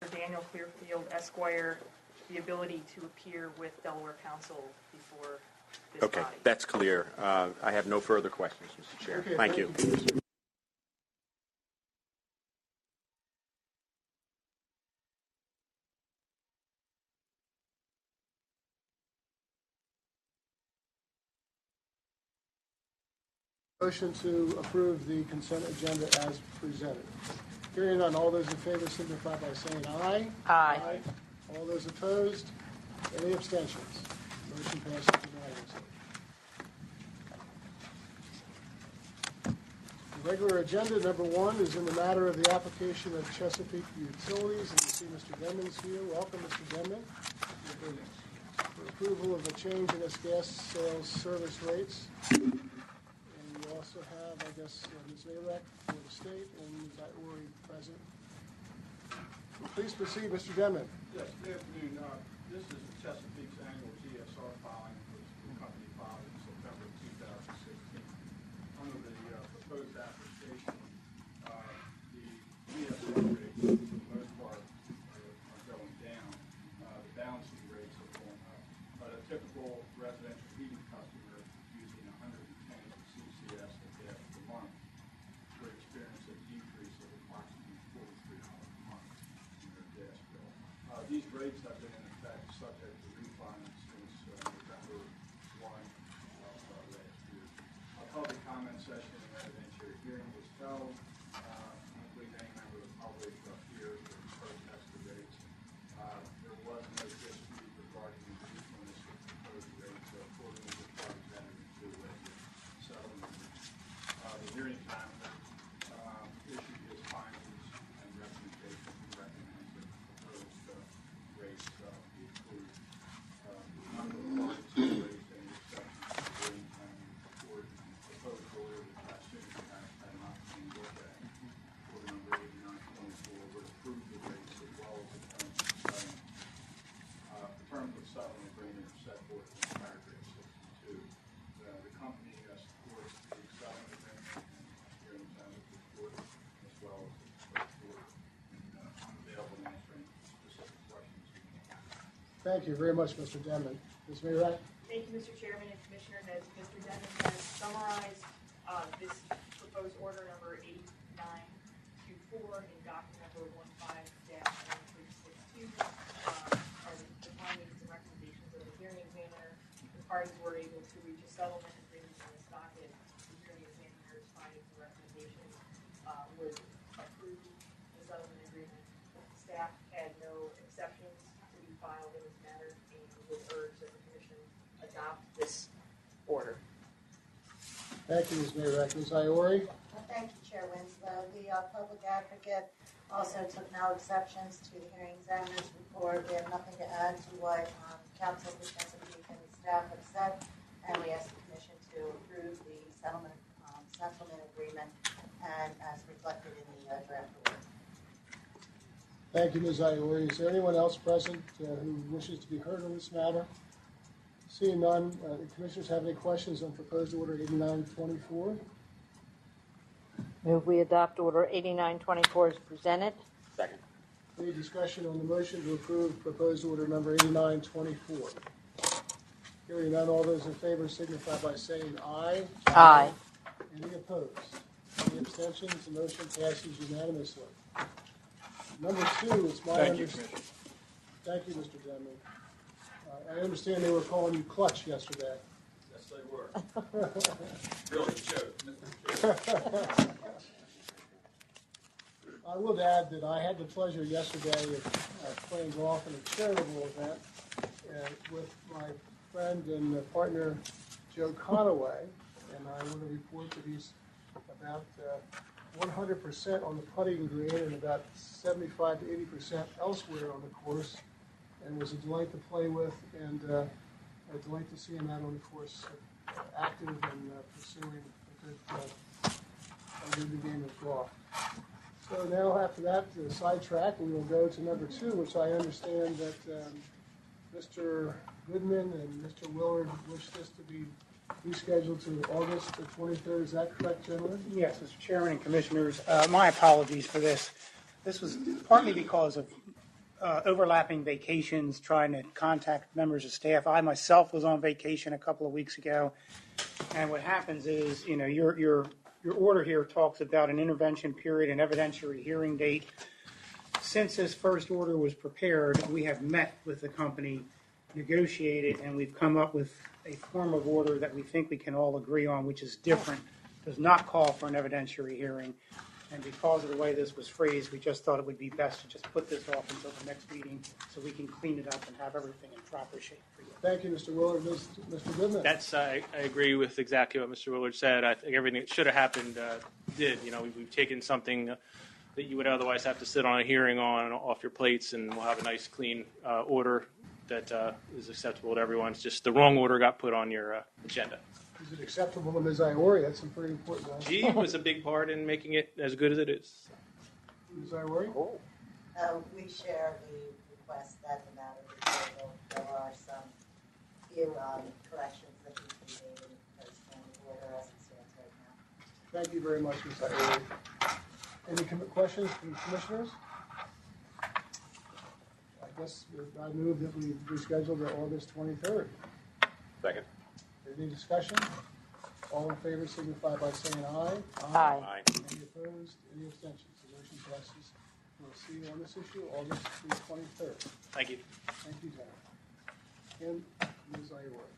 Daniel Clearfield, Esquire, the ability to appear with Delaware counsel before this Okay, body. that's clear. I have no further questions, Mr. Chair. Okay, Thank you. Motion to approve the consent agenda as presented. Hearing none, all those in favor signify by saying aye. Aye. All those opposed? Any abstentions? Motion passes unanimously. The regular agenda, number 1, is in the matter of the application of Chesapeake Utilities. And you see Mr. Denman's here. Welcome, Mr. Denman. For approval of a change in its gas sales service rates. We also have, I guess, Ms. Zarek for the state and Ms. Iori present. Please proceed, Mr. Denman. Yes, good afternoon. This is Chesapeake's annual GSR filing, which the company filed in September of 2016. Under the proposed application, the GSR rates, for the most part, are going down. The balancing rates are going up. But a typical residential heating customer using 110 CCS of gas per month would experience a decrease of approximately $43 a month in their gas bill. These rates have been in effect subject to refinance since November 1 of last year. A public comment session and evidentiary hearing was held. I believe any member of the public here would protest the rates. There was no dispute regarding the reasonableness of the proposed rates according to the parties entered into a settlement agreement. The hearing examiner issued his findings and recommendations and recommends that the proposed rates be approved. None of the parties have raised any exceptions to the hearing examiner report. The proposed order, which I assume you have had an opportunity to look at, order number 8924, would approve the rates as well as the terms of the settlement. The terms of the settlement agreement are set forth in paragraph 62. The company supports the settlement agreement and hearing examiner's report as well as the proposed order. I'm available to answer any specific questions you may have. Thank you very much, Mr. Denman. Ms. Mayorak? Thank you, Mr. Chairman and Commissioners. As Mr. Denman has summarized, this proposed order number 8924 in document number 15-1362 are the findings and recommendations of the hearing examiner. The parties were able to reach a settlement agreement in this docket. The hearing examiner's findings and recommendations would approve the settlement agreement. Staff had no exceptions to be filed in this matter and would urge that the Commission adopt this order. Thank you, Ms. Mayorak. Ms. Iori? Thank you, Chair Winslow. The public advocate also took no exceptions to the hearing examiner's report. We have nothing to add to what counsel for Chesapeake and staff have said, and we ask the Commission to approve the settlement agreement and as reflected in the draft order. Thank you, Ms. Iori. Is there anyone else present who wishes to be heard on this matter? Seeing none, the Commissioners have any questions on proposed order 8924? Move we adopt order 8924 as presented. Second. Any discussion on the motion to approve proposed order number 8924? Hearing none, all those in favor signify by saying aye. Aye. Any opposed? Any abstentions? The motion passes unanimously. Number 2, it's my understanding. Thank you, Mr. Denman. I understand they were calling you clutch yesterday. Yes, they were. Really showed. I would add that I had the pleasure yesterday of playing golf in a charitable event with my friend and partner Joe Conaway, and I want to report that he's about 100% on the putting green and about 75 to 80% elsewhere on the course, and was a delight to play with and a delight to see him out on the course, active and pursuing a good game of golf. So now after that sidetrack, we will go to number 2, which I understand that Mr. Goodman and Mr. Willard wish this to be rescheduled to August the 23rd. Is that correct, gentlemen? Yes, Mr. Chairman and Commissioners. My apologies for this. This was partly because of overlapping vacations, trying to contact members of staff. I myself was on vacation a couple of weeks ago, and what happens is, your order here talks about an intervention period and evidentiary hearing date. Since this first order was prepared, we have met with the company, negotiated, and we've come up with a form of order that we think we can all agree on, which is different, does not call for an evidentiary hearing. And because of the way this was phrased, we just thought it would be best to just put this off until the next meeting so we can clean it up and have everything in proper shape for you. Thank you, Mr. Willard. Mr. Goodman? I agree with exactly what Mr. Willard said. I think everything that should have happened did. We've taken something that you would otherwise have to sit on a hearing on off your plates, and we'll have a nice, clean order that is acceptable to everyone. It's just the wrong order got put on your agenda. Is it acceptable to Ms. Iori? That's some pretty important. She was a big part in making it as good as it is. Ms. Iori? We share the request that the matter be tabled. There are some few corrections that need to be made in the first order as it stands right now. Thank you very much, Ms. Iori. Any questions from the commissioners? I guess I move that we reschedule to August 23rd. Second. Any discussion? All in favor signify by saying aye. Aye. Any opposed? Any abstentions? The motion passes. We'll see you on this issue August the 23rd. Thank you. Thank you, Jenna. And Ms. Iori.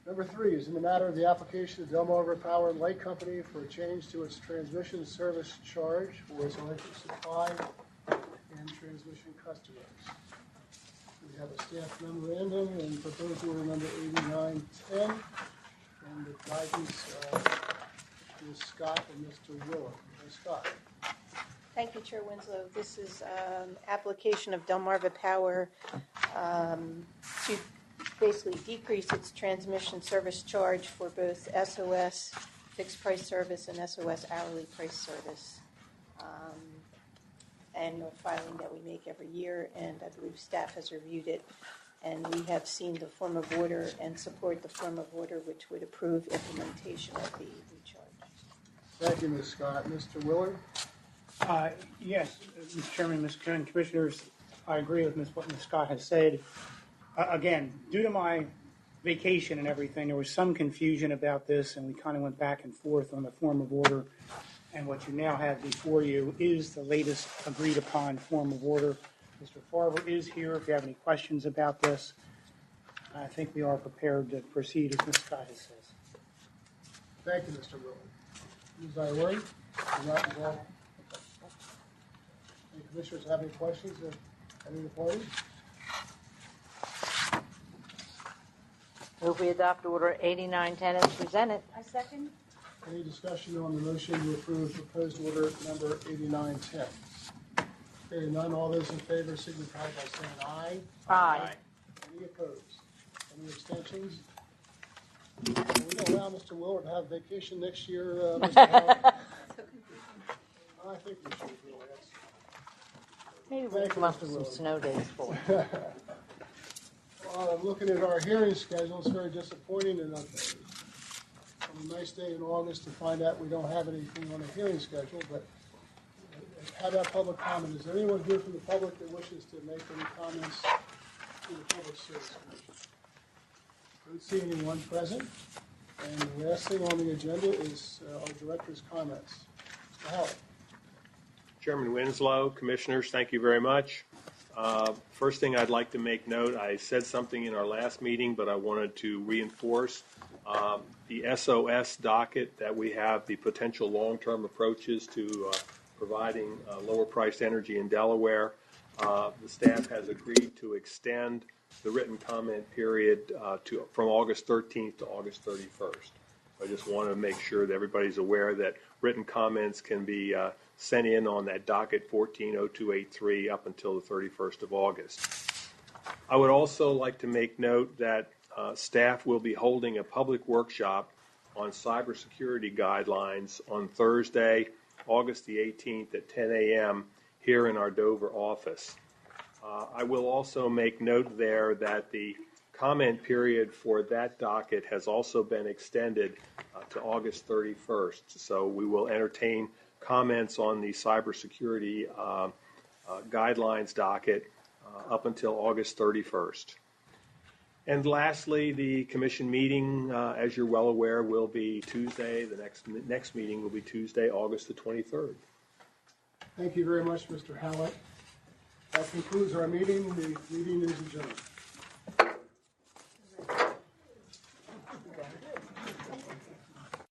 Number 3 is in the matter of the application of Delaware Power and Light Company for a change to its transmission service charge for its electric supply and transmission customers. We have a staff memorandum and proposed order number 8910, and the guidance is Scott and Mr. Willard. Scott. Thank you, Chair Winslow. This is application of Delmarva Power to basically decrease its transmission service charge for both SOS fixed price service and SOS hourly price service. And a filing that we make every year, and I believe staff has reviewed it. And we have seen the form of order and support the form of order which would approve implementation of the recharge. Thank you, Ms. Scott. Mr. Willard? Yes, Mr. Chairman, Mr. Chairman, Commissioners, I agree with what Ms. Scott has said. Again, due to my vacation and everything, there was some confusion about this, and we kind of went back and forth on the form of order. And what you now have before you is the latest agreed upon form of order. Mr. Farber is here if you have any questions about this. I think we are prepared to proceed as Ms. Scott has said. Thank you, Mr. Willard. Ms. Iori? You're not involved? Okay. Any commissioners have any questions of any of the parties? Move we adopt Order 8910 as presented. I second. Any discussion on the motion to approve proposed order number 8910? Hearing none, all those in favor signify by saying aye. Aye. Any opposed? Any abstentions? We don't allow Mr. Willard to have vacation next year, Mr. Howard. I think we should really. Maybe we'll come up with some snow days for it. Looking at our hearing schedule, it's very disappointing and on a nice day in August to find out we don't have anything on the hearing schedule, but how about public comment? Is there anyone here from the public that wishes to make any comments to the Public Service Commission? Don't see anyone present. And the last thing on the agenda is our director's comments. Mr. Howard. Chairman Winslow, Commissioners, thank you very much. First thing I'd like to make note, I said something in our last meeting, but I wanted to reinforce the SOS docket that we have, the potential long-term approaches to providing lower-priced energy in Delaware. The staff has agreed to extend the written comment period from August 13th to August 31st. I just want to make sure that everybody's aware that written comments can be sent in on that docket 140283 up until the 31st of August. I would also like to make note that staff will be holding a public workshop on cybersecurity guidelines on Thursday, August the 18th at 10 a.m. here in our Dover office. I will also make note there that the comment period for that docket has also been extended to August 31st. So we will entertain comments on the cybersecurity guidelines docket up until August 31st. And lastly, the commission meeting, as you're well aware, will be Tuesday. The next meeting will be Tuesday, August the 23rd. Thank you very much, Mr. Hallett. That concludes our meeting. The meeting is adjourned.